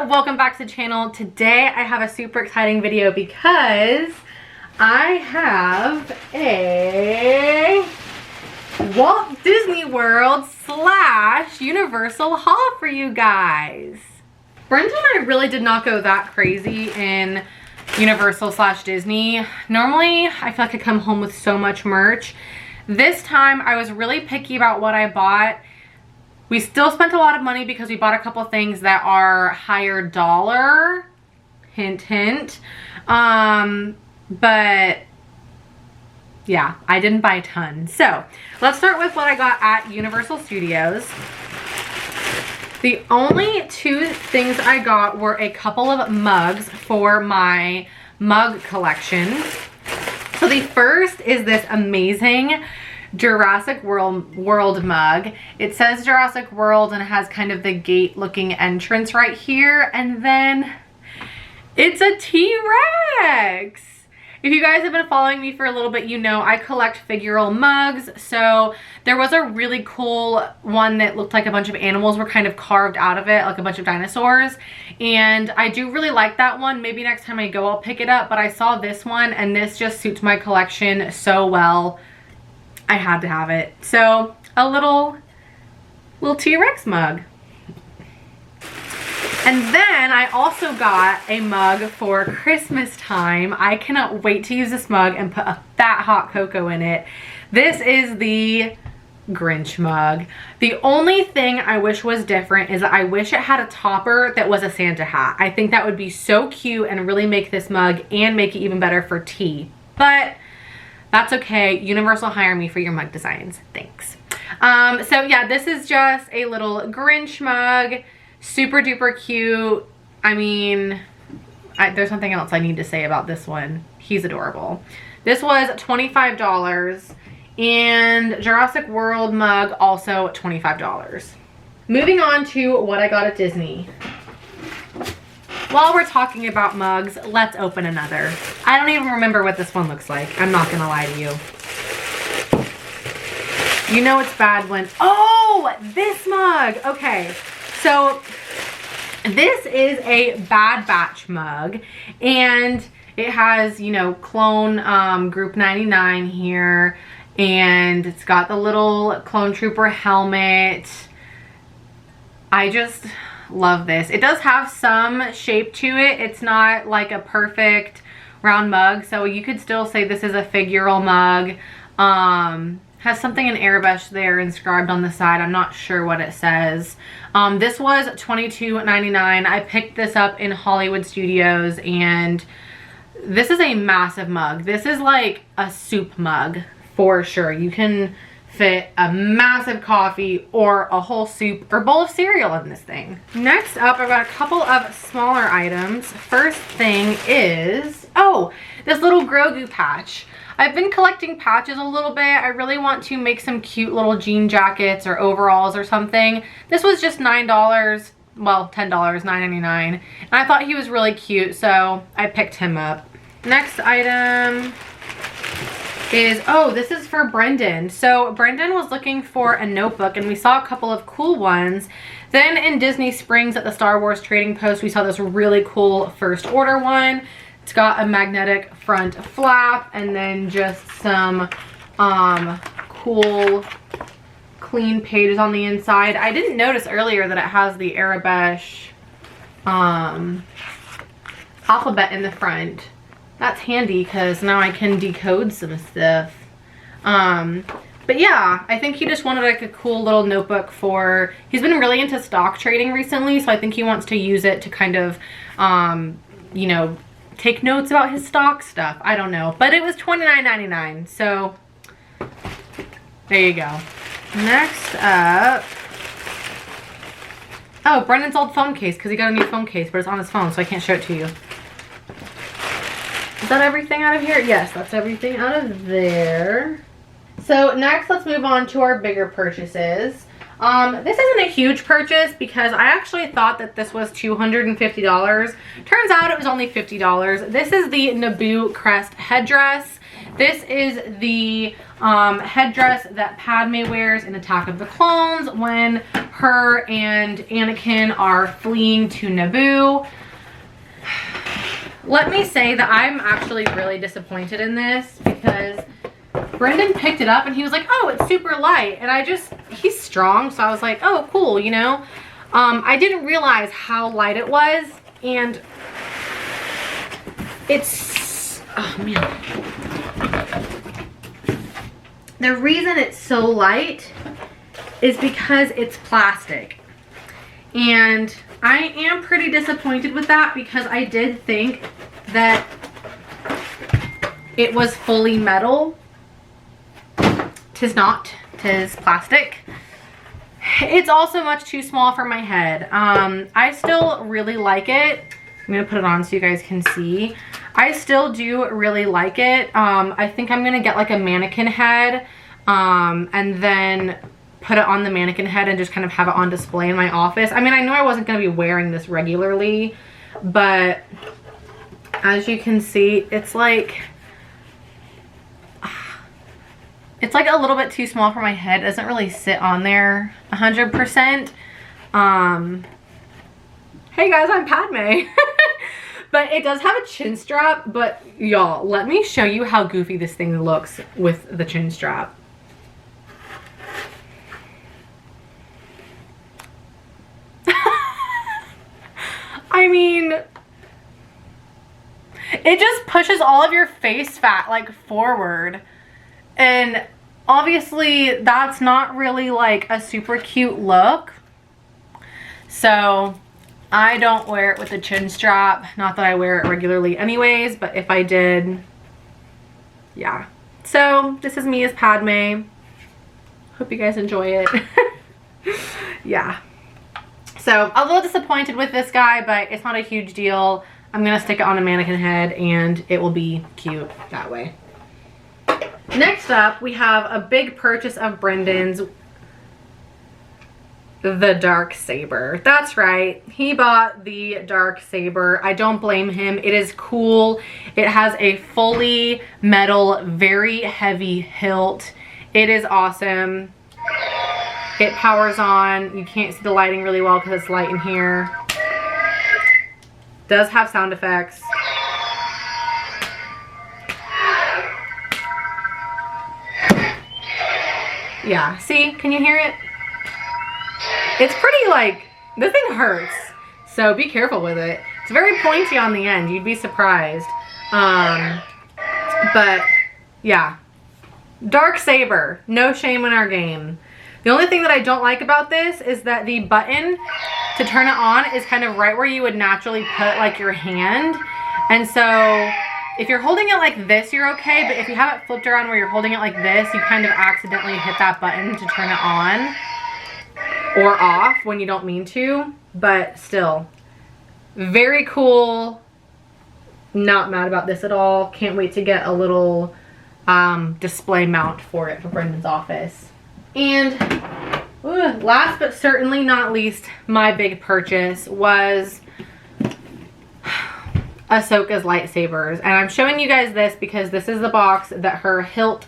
welcome back to the channel. Today I have a super exciting video because I have a Walt Disney World / Universal haul for you guys. Brenda and I really did not go that crazy in Universal / Disney. Normally I feel like I come home with so much merch. This time I was really picky about what I bought. We still spent a lot of money because we bought a couple things that are higher dollar, hint hint, but yeah, I didn't buy a ton. So let's start with what I got at Universal Studios. The only two things I got were a couple of mugs for my mug collection. So the first is this amazing Jurassic World mug. It says Jurassic World and it has kind of the gate looking entrance right here, and then it's a T-Rex. If you guys have been following me for a little bit, you know I collect figural mugs. So there was a really cool one that looked like a bunch of animals were kind of carved out of it, like a bunch of dinosaurs, and I do really like that one. Maybe next time I go I'll pick it up, but I saw this one and this just suits my collection so well. I had to have it. So a little T-Rex mug. And then I also got a mug for Christmas time. I cannot wait to use this mug and put a fat hot cocoa in it. This is the Grinch mug. The only thing I wish was different is that I wish it had a topper that was a Santa hat. I think that would be so cute and really make this mug and make it even better for tea. But that's okay. Universal, hire me for your mug designs. Thanks. So yeah, this is just a little Grinch mug. Super duper cute. I mean, there's nothing else I need to say about this one. He's adorable. This was $25, and Jurassic World mug also $25. Moving on to what I got at Disney. While we're talking about mugs, let's open another. I don't even remember what this one looks like. I'm not gonna lie to you. You know it's bad when, oh, this mug. Okay, so this is a Bad Batch mug, and it has, you know, clone group 99 here, and it's got the little clone trooper helmet. I just love this. It does have some shape to it. It's not like a perfect round mug, so you could still say this is a figural mug. Has something in airbrush there inscribed on the side. I'm not sure what it says. This was $22.99. I picked this up in Hollywood Studios, and this is a massive mug. This is like a soup mug for sure. You can fit a massive coffee or a whole soup or bowl of cereal in this thing. Next up, I've got a couple of smaller items. First thing is, oh, this little Grogu patch. I've been collecting patches a little bit. I really want to make some cute little jean jackets or overalls or something. This was just $9, well, $10, $9.99. And I thought he was really cute, so I picked him up. Next item is, oh, this is for Brendan. So Brendan was looking for a notebook, and we saw a couple of cool ones. Then in Disney Springs at the Star Wars Trading Post, we saw this really cool First Order one. It's got a magnetic front flap and then just some cool clean pages on the inside. I didn't notice earlier that it has the Arabish alphabet in the front. That's handy because now I can decode some stuff. But yeah, I think he just wanted like a cool little notebook for, he's been really into stock trading recently, so I think he wants to use it to kind of, you know, take notes about his stock stuff. I don't know, but it was $29.99, so there you go. Next up, oh, Brendan's old phone case, because he got a new phone case, but it's on his phone, so I can't show it to you. Is that everything out of here? Yes, that's everything out of there. So next, let's move on to our bigger purchases. This isn't a huge purchase because I actually thought that this was $250. Turns out it was only $50. This is the Naboo crest headdress. This is the headdress that Padme wears in Attack of the Clones when her and Anakin are fleeing to Naboo. Let me say that I'm actually really disappointed in this because Brendan picked it up and he was like, oh, it's super light. And he's strong, so I was like, oh, cool, you know. I didn't realize how light it was, and it's, oh man. The reason it's so light is because it's plastic. And I am pretty disappointed with that because I did think that it was fully metal. 'Tis not, 'tis plastic. It's also much too small for my head. I still really like it. I'm gonna put it on so you guys can see. I still do really like it. I think I'm gonna get like a mannequin head and then put it on the mannequin head and just kind of have it on display in my office. I mean, I knew I wasn't gonna be wearing this regularly, but as you can see, it's like a little bit too small for my head. It doesn't really sit on there 100%. Hey guys, I'm Padme. But it does have a chin strap, but y'all, let me show you how goofy this thing looks with the chin strap. I mean, it just pushes all of your face fat like forward. And obviously that's not really like a super cute look. So I don't wear it with a chin strap. Not that I wear it regularly anyways, but if I did, yeah. So this is me as Padme. Hope you guys enjoy it. Yeah. So a little disappointed with this guy, but it's not a huge deal. I'm gonna stick it on a mannequin head and it will be cute that way. Next up, we have a big purchase of Brendan's, the dark saber. That's right, he bought the dark saber. I don't blame him. It is cool. It has a fully metal, very heavy hilt. It is awesome. It powers on. You can't see the lighting really well because it's light in here. Does have sound effects. Yeah, see, can you hear it? It's pretty like, this thing hurts, so be careful with it. It's very pointy on the end, you'd be surprised. But yeah, dark saber, no shame in our game. The only thing that I don't like about this is that the button to turn it on is kind of right where you would naturally put like your hand. And so if you're holding it like this, you're okay. But if you have it flipped around where you're holding it like this, you kind of accidentally hit that button to turn it on or off when you don't mean to. But still, very cool. Not mad about this at all. Can't wait to get a little display mount for it for Brendan's office. And last but certainly not least, my big purchase was Ahsoka's lightsabers. And I'm showing you guys this because this is the box that her hilt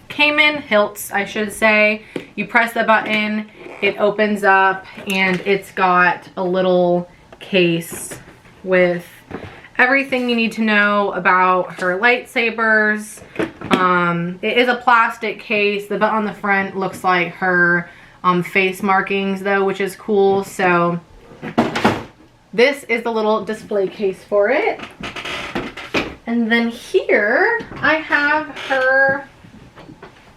came in. Hilts, I should say. You press the button, it opens up, and it's got a little case with everything you need to know about her lightsabers. It is a plastic case. The button on the front looks like her face markings though, which is cool. So this is the little display case for it. And then here I have her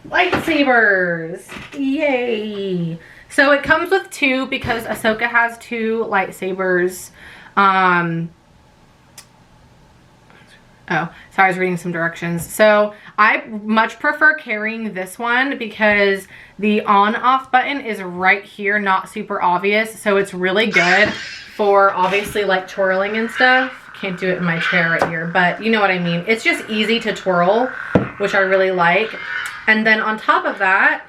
lightsabers. Yay! So it comes with two because Ahsoka has two lightsabers. Oh, sorry, I was reading some directions. So I much prefer carrying this one because the on-off button is right here, not super obvious. So it's really good for obviously like twirling and stuff. Can't do it in my chair right here, but you know what I mean. It's just easy to twirl, which I really like. And then on top of that,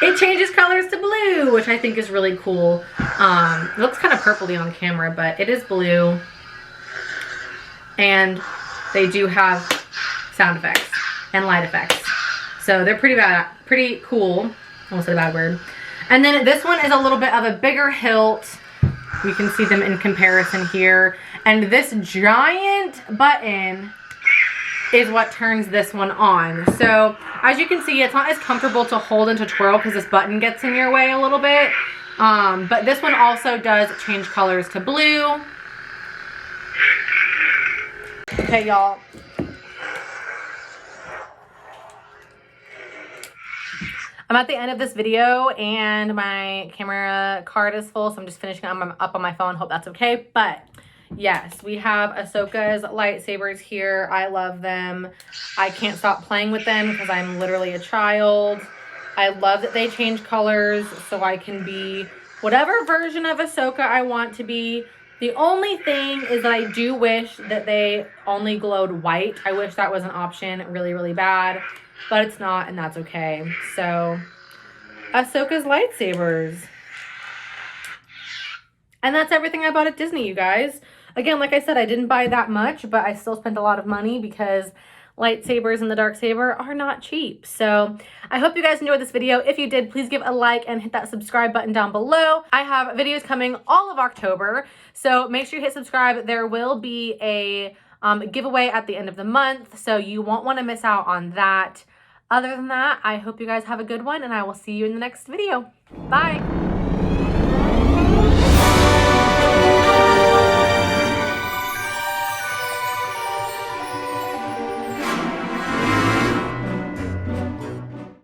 it changes colors to blue, which I think is really cool. It looks kind of purpley on camera, but it is blue. And they do have sound effects and light effects. So they're pretty cool. Almost said a bad word. And then this one is a little bit of a bigger hilt. You can see them in comparison here. And this giant button is what turns this one on. So as you can see, it's not as comfortable to hold and to twirl because this button gets in your way a little bit. But this one also does change colors to blue. Okay, y'all. I'm at the end of this video and my camera card is full, so I'm just finishing up on my phone. Hope that's okay. But yes, we have Ahsoka's lightsabers here. I love them. I can't stop playing with them because I'm literally a child. I love that they change colors so I can be whatever version of Ahsoka I want to be. The only thing is that I do wish that they only glowed white. I wish that was an option really, really bad. But it's not, and that's okay. So, Ahsoka's lightsabers. And that's everything I bought at Disney, you guys. Again, like I said, I didn't buy that much, but I still spent a lot of money because lightsabers and the darksaber are not cheap. So, I hope you guys enjoyed this video. If you did, please give a like and hit that subscribe button down below. I have videos coming all of October, so make sure you hit subscribe. There will be a giveaway at the end of the month, so you won't want to miss out on that. Other than that, I hope you guys have a good one, and I will see you in the next video. Bye!